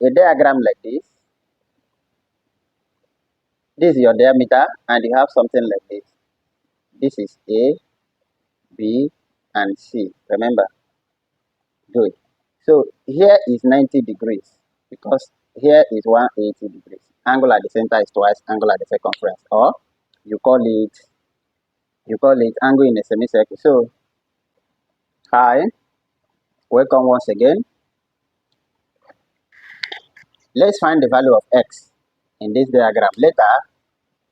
a diagram like this. This is your diameter, and you have something like this. This is A, B, and C. Remember? Good. So here is 90 degrees because here is 180 degrees. Angle at the center is twice angle at the circumference, or you call it angle in a semicircle. So, hi, welcome once again. Let's find the value of x in this diagram. Later,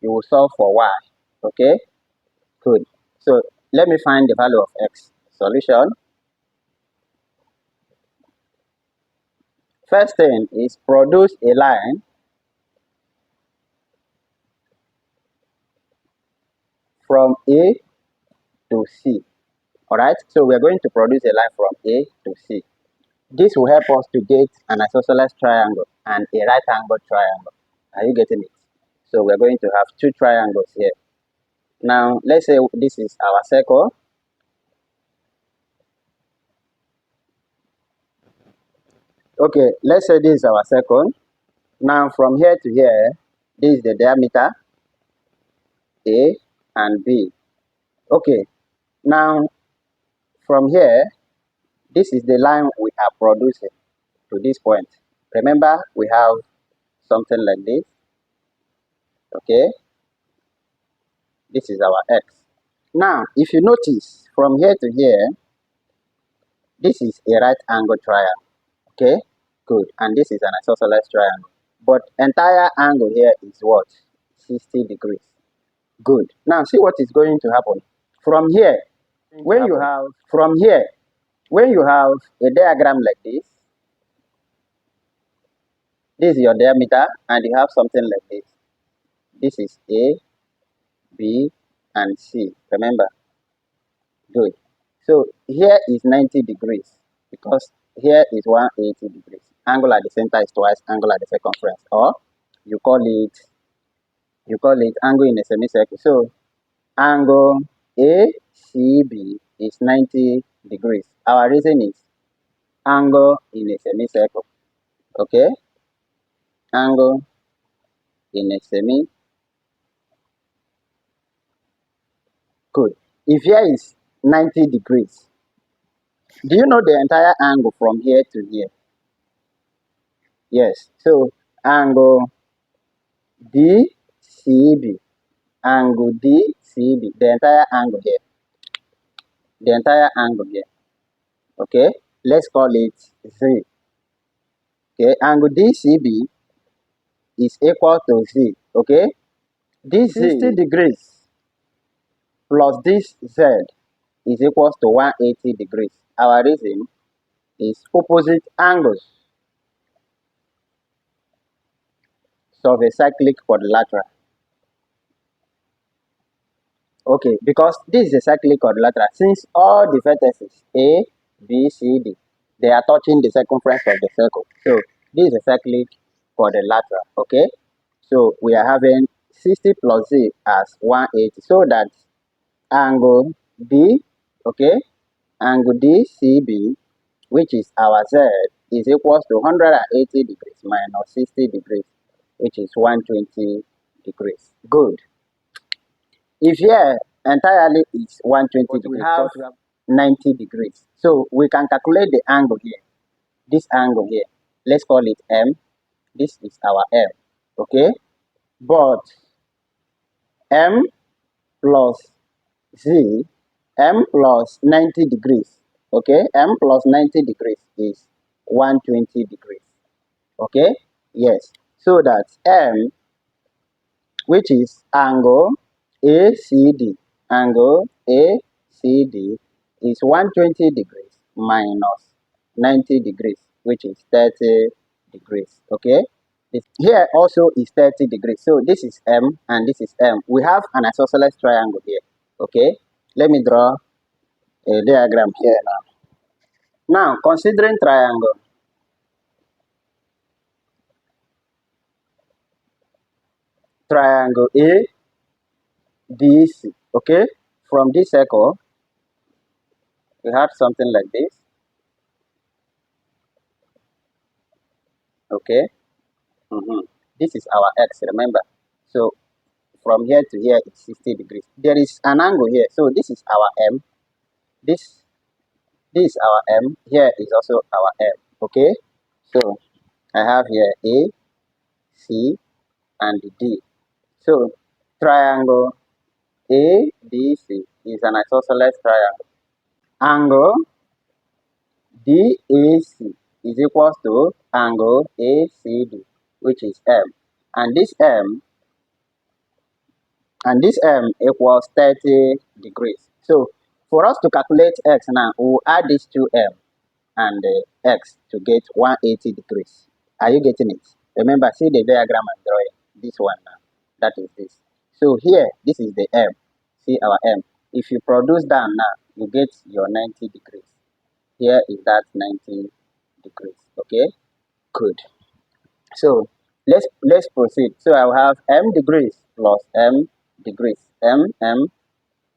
you will solve for y. Okay? Good. So, let me find the value of x. Solution. First thing is produce a line from A to C. Alright? So, we are going to produce a line from A to C. This will help us to get an isosceles triangle and a right angle triangle. Are you getting it? So we're going to have two triangles here. Now, let's say this is our circle. Okay, let's say this is our circle. Now, from here to here, this is the diameter, A and B. Okay, now from here, this is the line we are producing to this point. Remember, we have something like this. Okay, this is our x. Now, if you notice, from here to here, this is a right angle triangle. Okay, good. And this is an isosceles triangle. But entire angle here is what? 60 degrees. Good. Now see what is going to happen. From here, when you have a diagram like this is your diameter, and you have something like this. This is A, B, and C. Remember? Good. So here is 90 degrees because here is 180 degrees. Angle at the center is twice angle at the circumference, or you call it angle in a semicircle. So angle ACB is 90 degrees. Our reason is angle in a semicircle. Okay? Angle in a semicircle. Good. If here is 90 degrees, do you know the entire angle from here to here? Yes. So angle DCB. Angle DCB. The entire angle here. The entire angle here. Okay? Let's call it Z. Okay? Angle DCB is equal to Z. Okay? This 60 degrees plus this Z is equal to 180 degrees. Our reason is opposite angles of a cyclic quadrilateral. Okay, because this is a cyclic quadrilateral, since all the vertices A, B, C, D, they are touching the circumference of the circle. So this is a cyclic quadrilateral. Okay, so we are having 60 plus Z as 180, so that angle D, okay, angle DCB, which is our Z, is equal to 180 degrees minus 60 degrees, which is 120 degrees. Good. If here entirely is 120 degrees, we have 90 degrees. So we can calculate the angle here. This angle here, let's call it M. This is our M. Okay? But M plus Z, M plus 90 degrees. Okay? M plus 90 degrees is 120 degrees. Okay? Yes. So that M, which is angle ACD, angle ACD is 120 degrees minus 90 degrees, which is 30 degrees. Okay? Here also is 30 degrees. So this is M and this is M. We have an isosceles triangle here. Okay? Let me draw a diagram here now. Now, considering triangle, ADC. Okay? From this circle, we have something like this. Okay. This is our x, remember. So from here to here is 60 degrees. There is an angle here. So this is our m. This this is our m. Here is also our m. Okay. So I have here A, C, and D. So triangle ABC is an isosceles triangle. Angle DAC is equals to angle ACD, which is M. And this M equals 30 degrees. So for us to calculate x now, we'll add these two M and x to get 180 degrees. Are you getting it? Remember, see the diagram I'm drawing. This one now. That is this. So here, this is the M. See our M. If you produce down now, you get your 90 degrees. Here is that 90 degrees. Okay? Good. So let's proceed. So I'll have m degrees plus m degrees. M,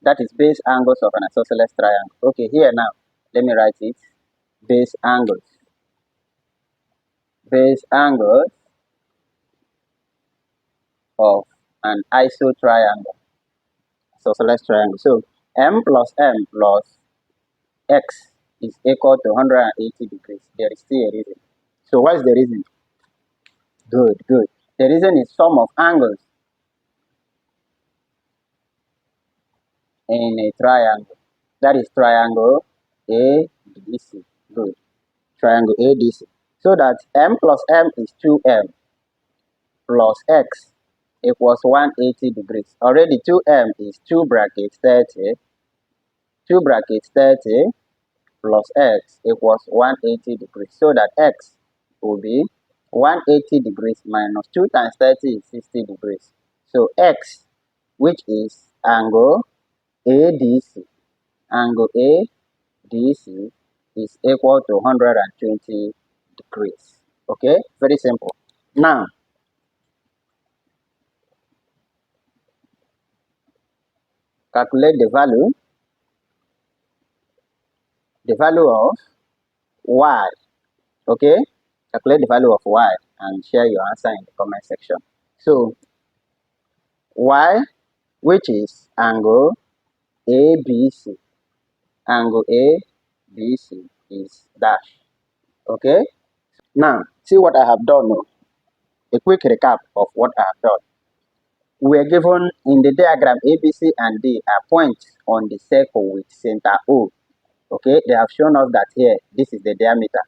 that is base angles of an isosceles triangle. Okay, here now, let me write it. Base angles. Base angles of an iso triangle. Isosceles triangle. So m plus x is equal to 180 degrees. There is still a reason. So what is the reason? Good, good. The reason is sum of angles in a triangle. That is triangle ADC. Good. Triangle ADC. So that m plus m is 2m plus x equals 180 degrees. Already 2m is 2 brackets 30. 2 brackets 30 plus x equals 180 degrees. So that x will be 180 degrees minus 2 times 30 is 60 degrees. So x, which is angle ADC, angle ADC is equal to 120 degrees. Okay, very simple. Now, calculate the value of y. Okay, calculate the value of y and share your answer in the comment section. So, y, which is angle ABC, angle ABC is dash. Okay, now see what I have done now. A quick recap of what I have done. We are given in the diagram ABC and D are points on the circle with center O. Okay, they have shown us that here, this is the diameter.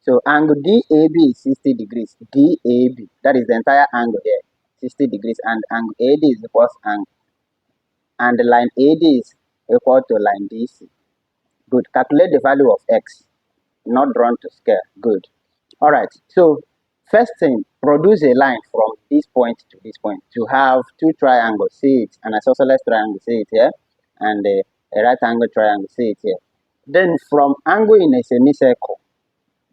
So angle DAB is 60 degrees. DAB, that is the entire angle here, 60 degrees. And angle AD is equals angle. And the line AD is equal to line DC. Good. Calculate the value of X. Not drawn to scale. Good. Alright, so first thing, produce a line from this point to this point to have two triangles. See it, an isosceles triangle, see it here, and a right angle triangle, see it here. Then from angle in a semicircle,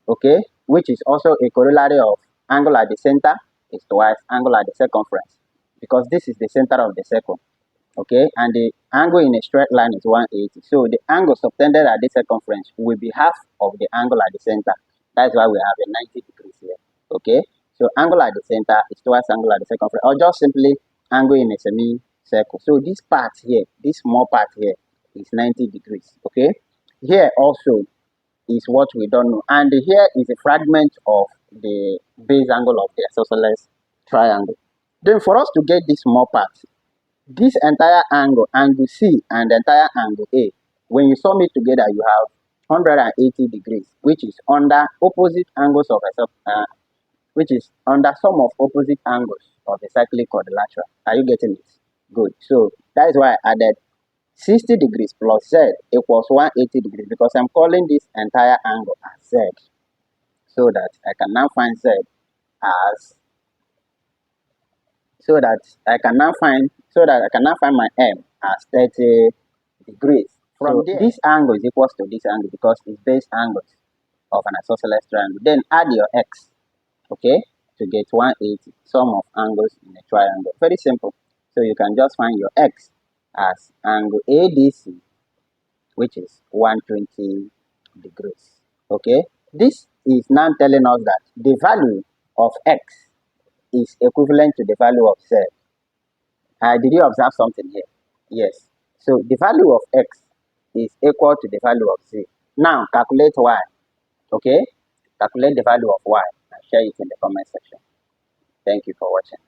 okay, which is also a corollary of angle at the center is twice angle at the circumference, because this is the center of the circle. Okay, and the angle in a straight line is 180. So the angle subtended at this circumference will be half of the angle at the center. That's why we have a 90 degrees here. Okay, so angle at the center is twice angle at the circumference, or just simply angle in a semicircle. So this part here, this small part here, is 90 degrees. Okay, here also is what we don't know, and here is a fragment of the base angle of the isosceles triangle. Then for us to get this small part, this entire angle, angle C, and the entire angle A, when you sum it together, you have 180 degrees, which is under opposite angles of which is under sum of opposite angles of a cyclic quadrilateral. Are you getting it? Good. So that is why I added 60 degrees plus Z equals 180 degrees, because I'm calling this entire angle as Z, so that I can now find Z as so that I can now find my M as 30 degrees. From there, this angle is equals to this angle because it's base angles of an isosceles triangle. Then add your X, okay, to get 180, sum of angles in a triangle. Very simple. So you can just find your X as angle ADC, which is 120 degrees. Okay, this is now telling us that the value of x is equivalent to the value of z. Did you observe something here? Yes. So the value of x is equal to the value of z. Now calculate y. Okay? Calculate the value of y and share it in the comment section. Thank you for watching.